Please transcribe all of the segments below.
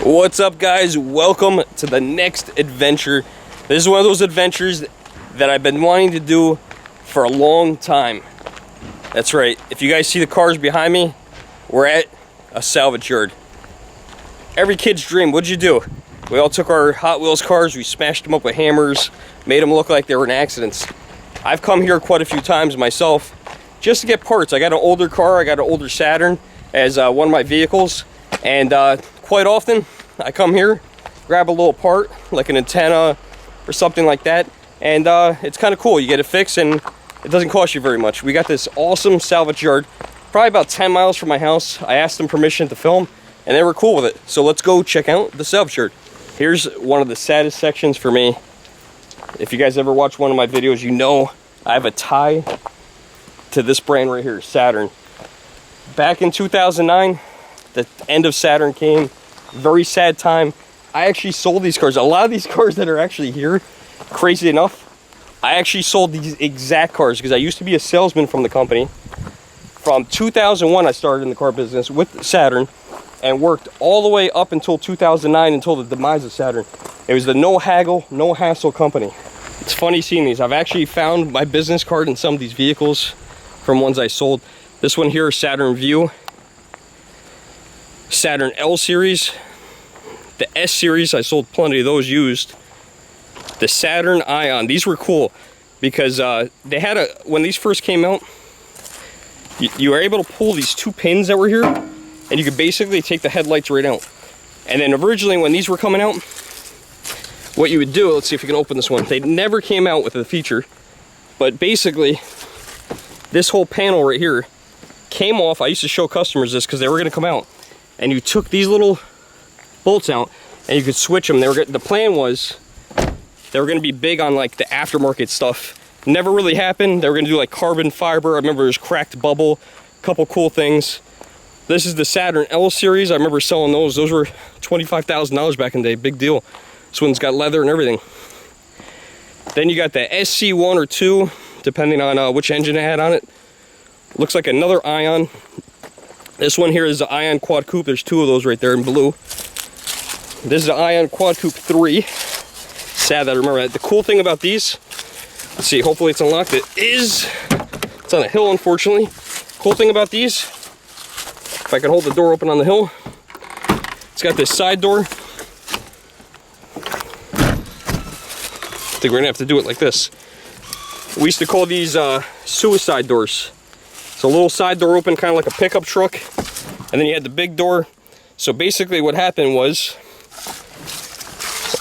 What's up, guys? Welcome to the next adventure. This is one of those adventures that I've been wanting to do for a long time. That's right. If you guys see the cars behind me, we're at a salvage yard. Every kid's dream. What'd you do? We all took our Hot Wheels cars, we smashed them up with hammers, made them look like they were in accidents. I've come here quite a few times myself just to get parts. I got an older car, I got an older Saturn as one of my vehicles, and quite often I come here, grab a little part like an antenna or something like that, and it's kind of cool. You get it fixed and it doesn't cost you very much. We got this awesome salvage yard probably about 10 miles from my house. I asked them permission to film and they were cool with it. So let's go check out the salvage yard. Here's one of the saddest sections for me. If you guys ever watch one of my videos, you know I have a tie to this brand right here, Saturn. Back in 2009, the end of Saturn came. Very sad time. I actually sold these cars. A lot of these cars that are actually here, crazy enough, I actually sold these exact cars because I used to be a salesman from the company. From 2001, I started in the car business with Saturn and worked all the way up until 2009, until the demise of Saturn. It was the no haggle, no hassle company. It's funny seeing these. I've actually found my business card in some of these vehicles from ones I sold. This one here, Saturn View. Saturn L series, the S series, I sold plenty of those used. The Saturn Ion, these were cool because they had when these first came out, you were able to pull these two pins that were here and you could basically take the headlights right out. And then originally when these were coming out, what you would do, let's see if you can open this one, they never came out with the feature, but basically this whole panel right here came off. I used to show customers this because they were going to come out. And you took these little bolts out and you could switch them. The plan was they were going to be big on like the aftermarket stuff. Never really happened. They were going to do like carbon fiber. I remember there's cracked bubble, a couple cool things. This is the Saturn L series. I remember selling those. Those were $25,000 back in the day. Big deal. This one's got leather and everything. Then you got the SC1 or 2, depending on which engine it had on it. Looks like another Ion. This one here is the Ion Quad Coupe. There's two of those right there in blue. This is the Ion Quad Coupe 3. Sad that I remember that. The cool thing about these, let's see, hopefully it's unlocked. It's on a hill, unfortunately. Cool thing about these, if I can hold the door open on the hill, it's got this side door. I think we're gonna have to do it like this. We used to call these suicide doors. So a little side door open, kind of like a pickup truck, and then you had the big door. So basically what happened was,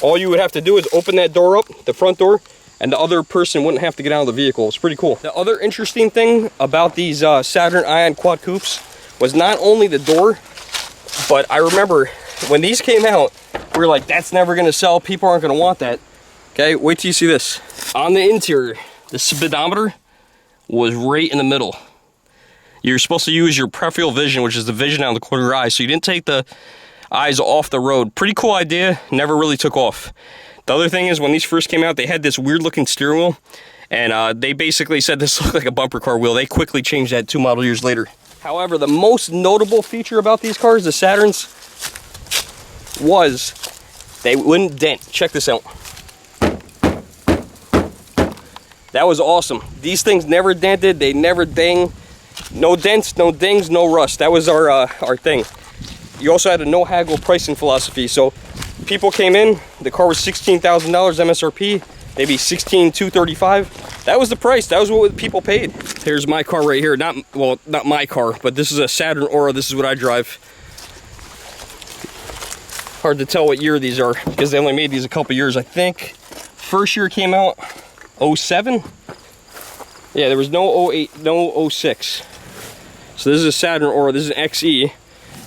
all you would have to do is open that door up, the front door, and the other person wouldn't have to get out of the vehicle. It's pretty cool. The other interesting thing about these Saturn Ion Quad Coupes was not only the door, but I remember when these came out, we were like, that's never gonna sell, people aren't gonna want that. Okay, wait till you see this. On the interior, the speedometer was right in the middle. You're supposed to use your peripheral vision, which is the vision out of the corner of your eye, so you didn't take the eyes off the road. Pretty cool idea, never really took off. The other thing is, when these first came out, they had this weird looking steering wheel, and they basically said this looked like a bumper car wheel. They quickly changed that 2 model years later. However, the most notable feature about these cars, the Saturns, was they wouldn't dent. Check this out. That was awesome. These things never dented, they never ding. No dents, no dings, no rust. That was our thing. You also had a no haggle pricing philosophy. So people came in, the car was $16,000 MSRP, maybe $16,235. That was the price. That was what people paid. Here's my car right here. Not my car, but this is a Saturn Aura. This is what I drive. Hard to tell what year these are because they only made these a couple years. I think first year came out 07. Yeah, there was no 08, no 06. So this is a Saturn Aura, this is an XE,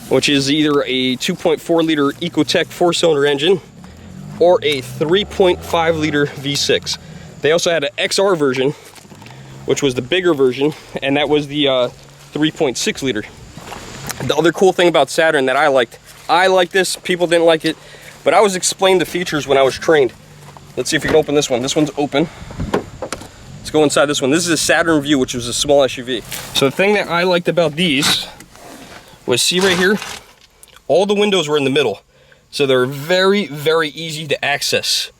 which is either a 2.4 liter Ecotec 4-cylinder engine or a 3.5 liter V6. They also had an XR version, which was the bigger version, and that was the 3.6 liter. The other cool thing about Saturn that I liked this, people didn't like it, but I was explained the features when I was trained. Let's see if we can open this one. This one's open. Let's go inside this one. This is a Saturn View, which was a small SUV. So the thing that I liked about these was, see right here, all the windows were in the middle. So they're very, very easy to access.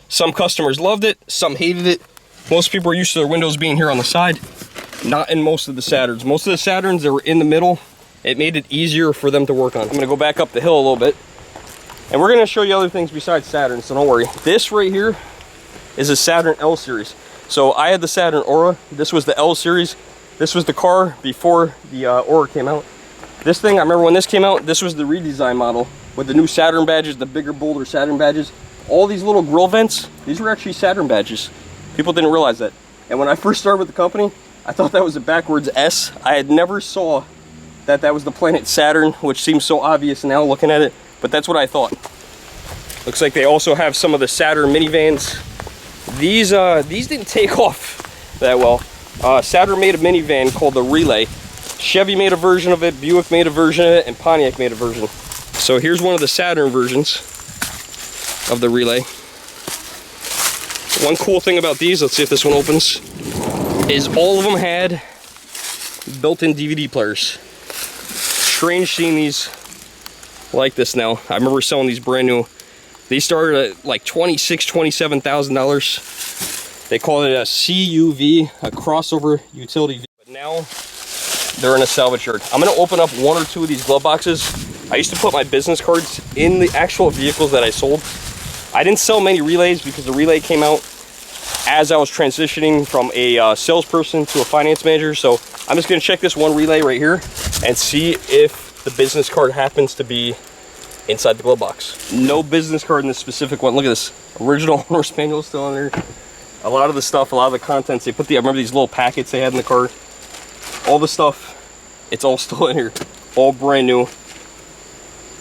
Some customers loved it, some hated it. Most people are used to their windows being here on the side. Not in most of the Saturns. Most of the Saturns that were in the middle, it made it easier for them to work on. I'm gonna go back up the hill a little bit. And we're gonna show you other things besides Saturn, so don't worry. This right here is a Saturn L series. So I had the Saturn Aura. This was the L series. This was the car before the Aura came out. This thing, I remember when this came out, this was the redesign model with the new Saturn badges, the bigger, bolder Saturn badges. All these little grill vents, these were actually Saturn badges. People didn't realize that. And when I first started with the company, I thought that was a backwards S. I had never saw that that was the planet Saturn, which seems so obvious now looking at it, but that's what I thought. Looks like they also have some of the Saturn minivans. These didn't take off that well. Saturn made a minivan called the Relay. Chevy made a version of it, Buick made a version of it, and Pontiac made a version. So here's one of the Saturn versions of the Relay. One cool thing about these, let's see if this one opens, is all of them had built-in DVD players. Strange seeing these like this now. I remember selling these brand new. These started at like $26,000, $27,000. They call it a CUV, a crossover utility vehicle. But now they're in a salvage yard. I'm gonna open up one or two of these glove boxes. I used to put my business cards in the actual vehicles that I sold. I didn't sell many Relays because the Relay came out as I was transitioning from a salesperson to a finance manager. So I'm just gonna check this one Relay right here and see if the business card happens to be inside the glove box. No business card in this specific one. Look at this. Original owner's manual still in there. A lot of the stuff, a lot of the contents, they put I remember these little packets they had in the car. All the stuff, it's all still in here. All brand new.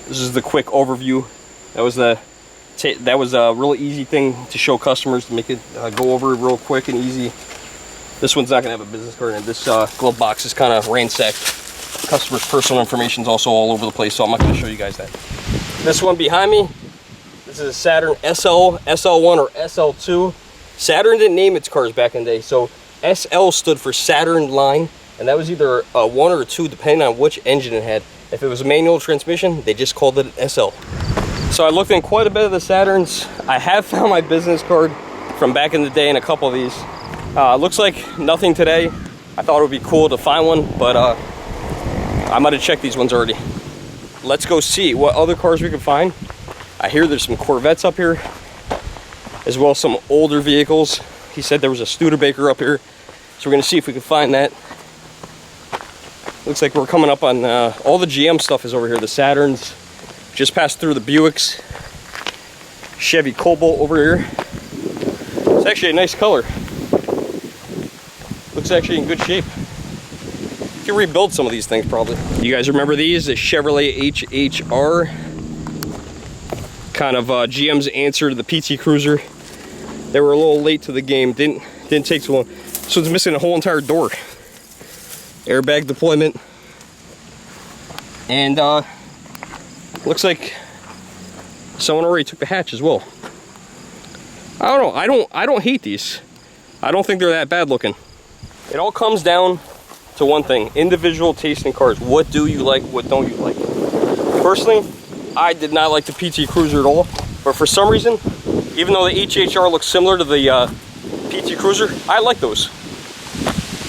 This is the quick overview. That was a really easy thing to show customers, to make it go over real quick and easy. This one's not gonna have a business card in it. This glove box is kind of ransacked. Customers' personal information is also all over the place, so I'm not gonna show you guys that. This one behind me, this is a Saturn SL, SL1 or SL2. Saturn didn't name its cars back in the day, so SL stood for Saturn line, and that was either a 1 or a 2 depending on which engine it had. If it was a manual transmission, they just called it an SL. So I looked in quite a bit of the Saturns. I have found my business card from back in the day in a couple of these. Looks like nothing today. I thought it would be cool to find one, but I might have checked these ones already. Let's go see what other cars we can find. I hear there's some Corvettes up here, as well as some older vehicles. He said there was a Studebaker up here, so we're gonna see if we can find that. Looks like we're coming up on all the GM stuff is over here. The Saturns, just passed through the Buicks. Chevy Cobalt over here. It's actually a nice color. Looks actually in good shape. You can rebuild some of these things probably. You guys remember these? The Chevrolet HHR. Kind of GM's answer to the PT Cruiser. They were a little late to the game. Didn't take too long. So it's missing a whole entire door. Airbag deployment. And looks like someone already took the hatch as well. I don't know. I don't hate these. I don't think they're that bad looking. It all comes down to one thing: individual taste in cars. What do you like? What don't you like? Personally, I did not like the PT Cruiser at all. But for some reason, even though the HHR looks similar to the PT Cruiser, I like those.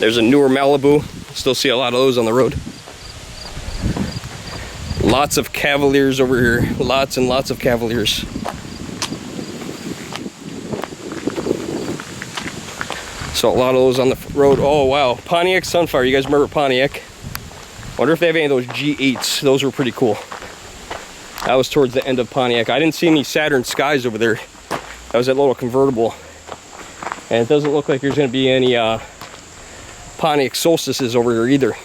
There's a newer Malibu. Still see a lot of those on the road. Lots of Cavaliers over here. Lots and lots of Cavaliers. So a lot of those on the road. Oh wow, Pontiac Sunfire. You guys remember Pontiac? Wonder if they have any of those G8s. Those were pretty cool. That was towards the end of Pontiac. I didn't see any Saturn Skies over there. That was that little convertible. And it doesn't look like there's going to be any Pontiac Solstices over here either.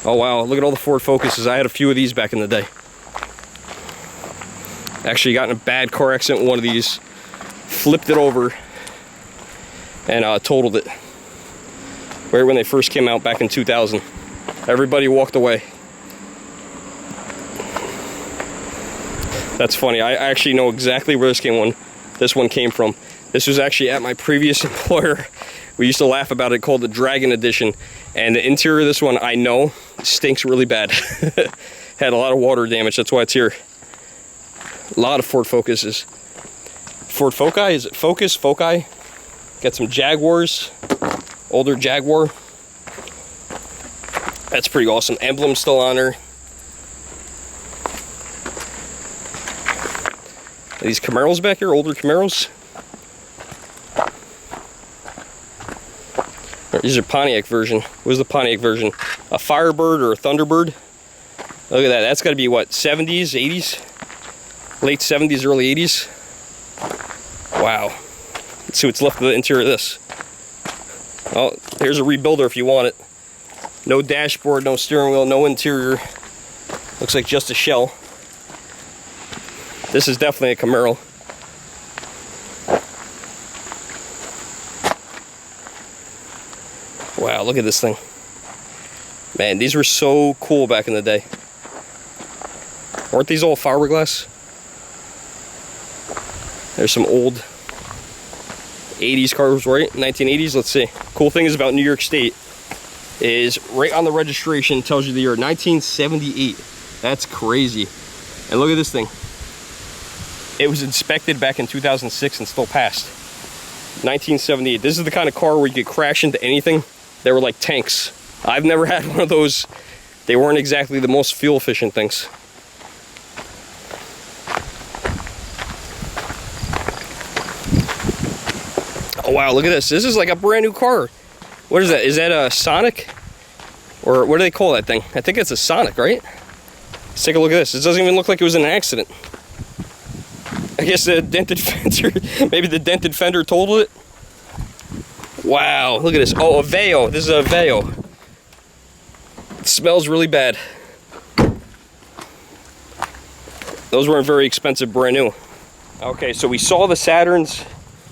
Oh wow, look at all the Ford Focuses. I had a few of these back in the day. Actually got in a bad car accident with one of these. Flipped it over and totaled it. Right when they first came out back in 2000. Everybody walked away. That's funny. I actually know exactly where this one came from. This was actually at my previous employer We used to laugh about it, called the Dragon Edition. And the interior of this one, I know, stinks really bad. Had a lot of water damage, that's why it's here. A lot of Ford Focuses. Ford Foci, is it Focus? Foci? Got some Jaguars, older Jaguar. That's pretty awesome. Emblem still on her. These Camaros back here, older Camaros. These are Pontiac version. What is the Pontiac version? A Firebird or a Thunderbird? Look at that. That's got to be what, 70s, 80s? Late 70s, early 80s? Wow. Let's see what's left of the interior of this. Oh, here's a rebuilder if you want it. No dashboard, no steering wheel, no interior. Looks like just a shell. This is definitely a Camaro. Wow, look at this thing. Man, these were so cool back in the day. Weren't these all fiberglass? There's some old 80s cars, right? 1980s, let's see. Cool thing is about New York State is right on the registration tells you the year 1978. That's crazy. And look at this thing. It was inspected back in 2006 and still passed. 1978. This is the kind of car where you could crash into anything. They were like tanks. I've never had one of those. They weren't exactly the most fuel efficient things. Oh wow, look at this. This is like a brand new car. What is that? Is that a Sonic? Or what do they call that thing? I think it's a Sonic, right? Let's take a look at this. It doesn't even look like it was in an accident. I guess the dented fender, maybe the dented fender totaled it. Wow, look at this. Oh, a Veo. This is a Veo. It smells really bad. Those weren't very expensive, brand new. Okay, so we saw the Saturns.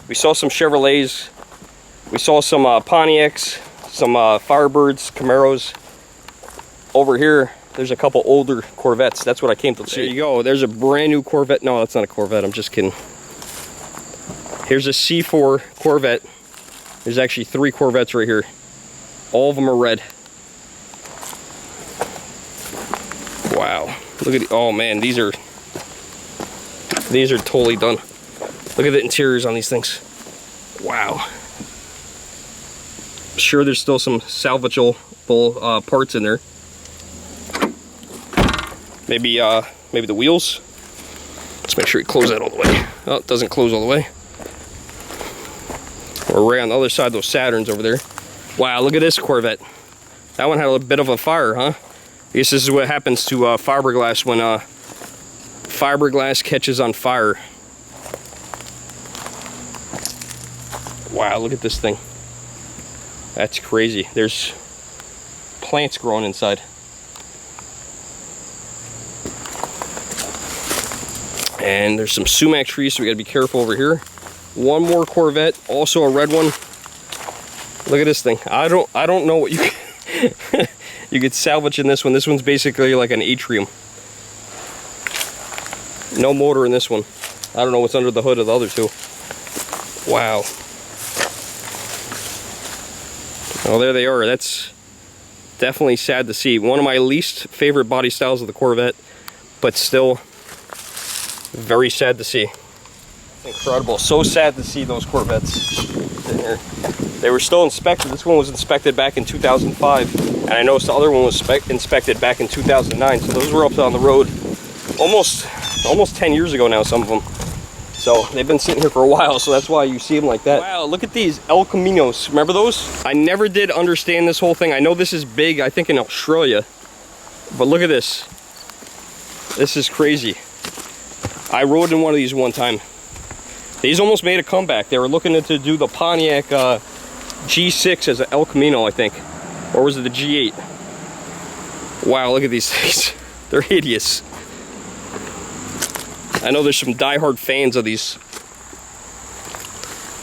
We saw some Chevrolets. We saw some Pontiacs, some Firebirds, Camaros. Over here, there's a couple older Corvettes. That's what I came to see. There you go. There's a brand new Corvette. No, that's not a Corvette. I'm just kidding. Here's a C4 Corvette. There's actually 3 Corvettes right here. All of them are red. Wow. Look at the, oh man, these are totally done. Look at the interiors on these things. Wow. I'm sure there's still some salvageable parts in there. Maybe the wheels. Let's make sure you close that all the way. Oh, it doesn't close all the way. We're right on the other side of those Saturns over there. Wow, look at this Corvette. That one had a bit of a fire, huh? I guess this is what happens to fiberglass when fiberglass catches on fire. Wow, look at this thing. That's crazy. There's plants growing inside. And there's some sumac trees, so we gotta be careful over here. One more Corvette, also a red one. Look at this thing. I don't know what you you could salvage in this one. This one's basically like an atrium. No motor in this one. I don't know what's under the hood of the other two. Wow. Oh, there they are. That's definitely sad to see. One of my least favorite body styles of the Corvette, but still very sad to see. Incredible. So sad to see those Corvettes in here. They were still inspected. This one was inspected back in 2005, and I noticed the other one was inspected back in 2009. So those were up on the road almost 10 years ago now, some of them. So they've been sitting here for a while, so that's why you see them like that. Wow, look at these El Caminos. Remember those? I never did understand this whole thing. I know this is big, I think in Australia, but look at this. This is crazy. I rode in one of these one time. These almost made a comeback. They were looking to do the Pontiac G6 as an El Camino, I think. Or was it the G8? Wow, look at these things. They're hideous. I know there's some diehard fans of these.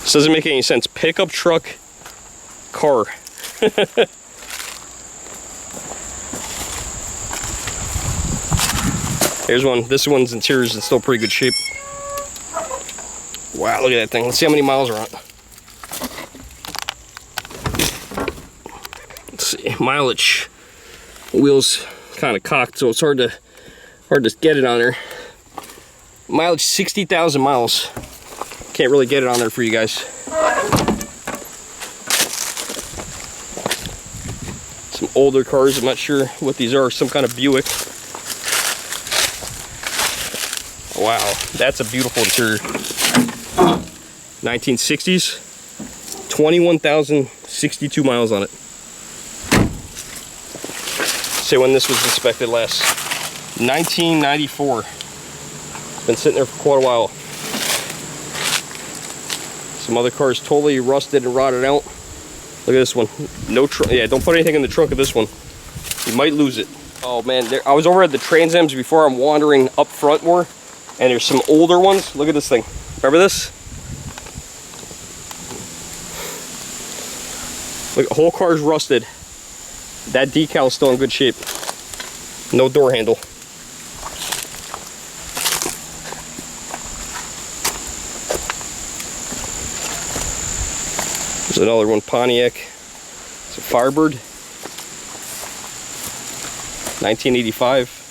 This doesn't make any sense. Pickup truck car. Here's one. This one's interior is in still pretty good shape. Wow, look at that thing. Let's see how many miles are on it. Okay, mileage. Wheels kind of cocked, so it's hard to get it on there. Mileage 60,000 miles. Can't really get it on there for you guys. Some older cars, I'm not sure what these are, some kind of Buick. Wow, that's a beautiful interior. 1960s, 21,062 miles on it. Say when this was inspected last. 1994. Been sitting there for quite a while. Some other cars totally rusted and rotted out. Look at this one. No trunk. Yeah, don't put anything in the trunk of this one. You might lose it. Oh man, I was over at the Trans Ams before. I'm wandering up front more, and there's some older ones. Look at this thing. Remember this? Look, the whole car's rusted. That decal is still in good shape. No door handle. There's another one, Pontiac. It's a Firebird. 1985.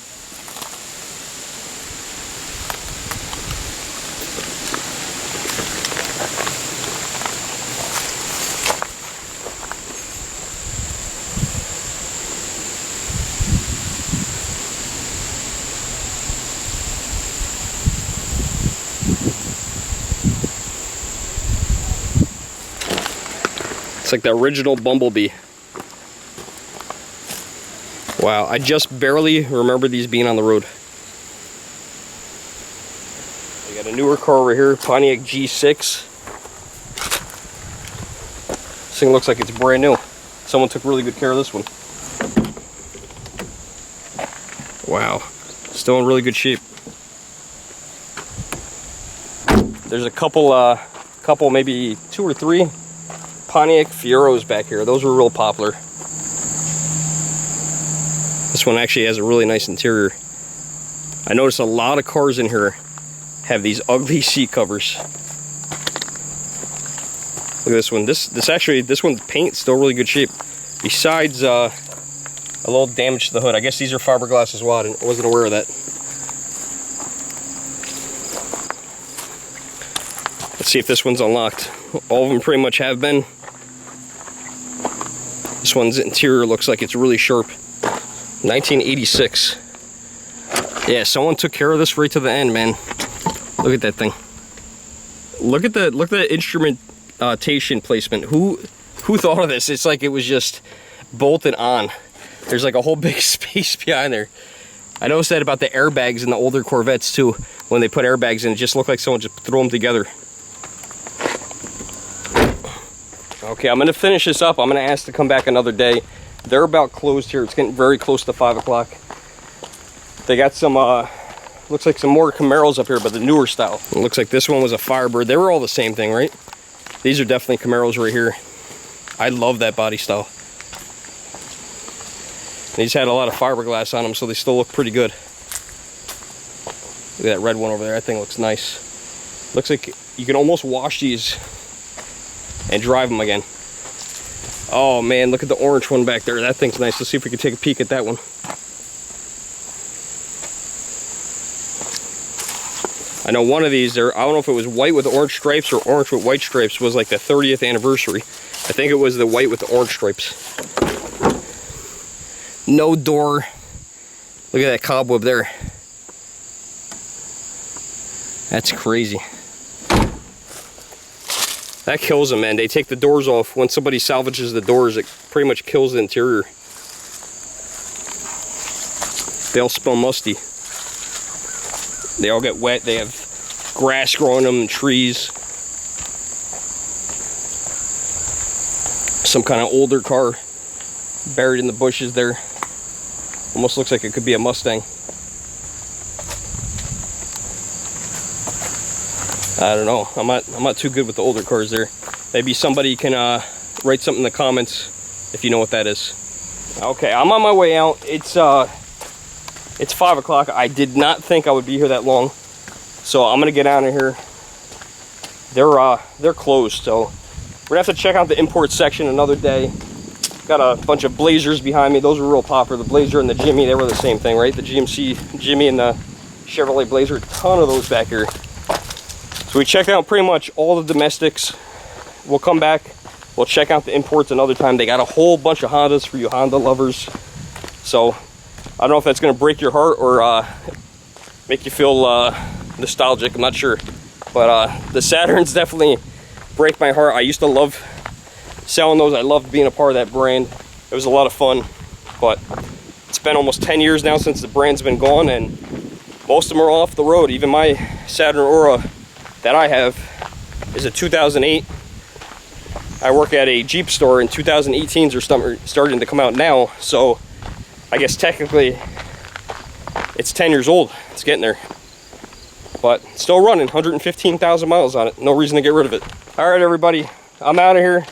It's like the original Bumblebee. Wow, I just barely remember these being on the road. We got a newer car over here, Pontiac G6. This thing looks like it's brand new. Someone took really good care of this one. Wow, still in really good shape. There's a couple, maybe 2 or 3 Pontiac Fieros back here. Those were real popular. This one actually has a really nice interior. I noticed a lot of cars in here have these ugly seat covers. Look at this one. This one's paint's still really good shape. Besides a little damage to the hood. I guess these are fiberglass as well. I wasn't aware of that. Let's see if this one's unlocked. All of them pretty much have been. This one's interior looks like it's really sharp. 1986. Yeah, someone took care of this right to the end, man. Look at that thing. Look at the instrumentation placement. Who thought of this? It's like it was just bolted on. There's like a whole big space behind there. I noticed that about the airbags in the older Corvettes too. When they put airbags in, it just looked like someone just threw them together. Okay, I'm gonna finish this up. I'm gonna ask to come back another day. They're about closed here. It's getting very close to 5 o'clock. They got some, looks like some more Camaros up here, but the newer style. It looks like this one was a Firebird. They were all the same thing, right? These are definitely Camaros right here. I love that body style. These had a lot of fiberglass on them, so they still look pretty good. Look at that red one over there. That thing looks nice. Looks like you can almost wash these and drive them again. Oh man, look at the orange one back there. That thing's nice. Let's see if we can take a peek at that one. I know one of these, I don't know if it was white with orange stripes or orange with white stripes, was like the 30th anniversary. I think it was the white with the orange stripes. No door. Look at that cobweb there. That's crazy. That kills them, man. They take the doors off. When somebody salvages the doors, it pretty much kills the interior. They all smell musty. They all get wet. They have grass growing them and trees. Some kind of older car buried in the bushes there. Almost looks like it could be a Mustang. I don't know. I'm not too good with the older cars there. Maybe somebody can write something in the comments if you know what that is. Okay, I'm on my way out. It's 5 o'clock. I did not think I would be here that long, so I'm gonna get out of here. They're closed, so we're gonna have to check out the import section another day. Got a bunch of Blazers behind me. Those were real popular. The Blazer and the Jimmy, they were the same thing, right? The GMC Jimmy and the Chevrolet Blazer, a ton of those back here. So we checked out pretty much all the domestics. We'll come back, we'll check out the imports another time. They got a whole bunch of Hondas for you Honda lovers. So I don't know if that's gonna break your heart or make you feel nostalgic, I'm not sure. But the Saturns definitely break my heart. I used to love selling those. I loved being a part of that brand. It was a lot of fun, but it's been almost 10 years now since the brand's been gone, and most of them are off the road. Even my Saturn Aura that I have is a 2008. I work at a Jeep store, and 2018s are starting to come out now, so I guess technically it's 10 years old. It's getting there, but still running, 115,000 miles on it. No reason to get rid of it. All right, everybody, I'm out of here.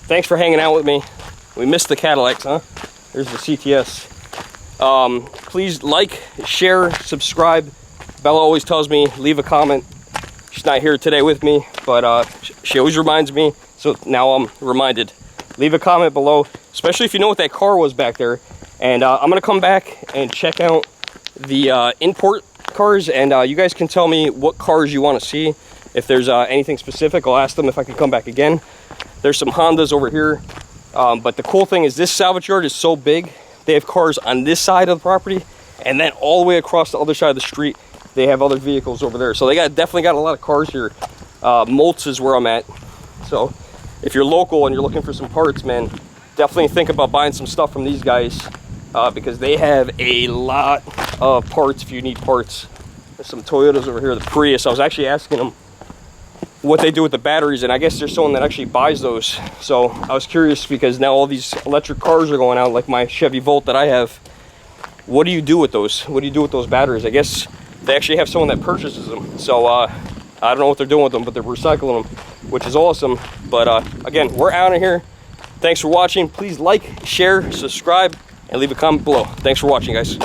Thanks for hanging out with me. We missed the Cadillacs, huh? There's the CTS. Please like, share, subscribe. Bella always tells me, leave a comment. She's not here today with me, but she always reminds me, so now I'm reminded. Leave a comment below, especially if you know what that car was back there. And I'm gonna come back and check out the import cars, and you guys can tell me what cars you want to see. If there's anything specific, I'll ask them if I can come back again. There's some Hondas over here, but the cool thing is this salvage yard is so big. They have cars on this side of the property, and then all the way across the other side of the street they have other vehicles over there. So they definitely got a lot of cars here. Moltz is where I'm at. So if you're local and you're looking for some parts, man, definitely think about buying some stuff from these guys, because they have a lot of parts if you need parts. There's some Toyotas over here, the Prius. I was actually asking them what they do with the batteries, and I guess there's someone that actually buys those. So I was curious, because now all these electric cars are going out, like my Chevy Volt that I have. What do you do with those? What do you do with those batteries? I guess they actually have someone that purchases them. So I don't know what they're doing with them, but they're recycling them, which is awesome. But again, we're out of here. Thanks for watching. Please like, share, subscribe, and leave a comment below. Thanks for watching, guys.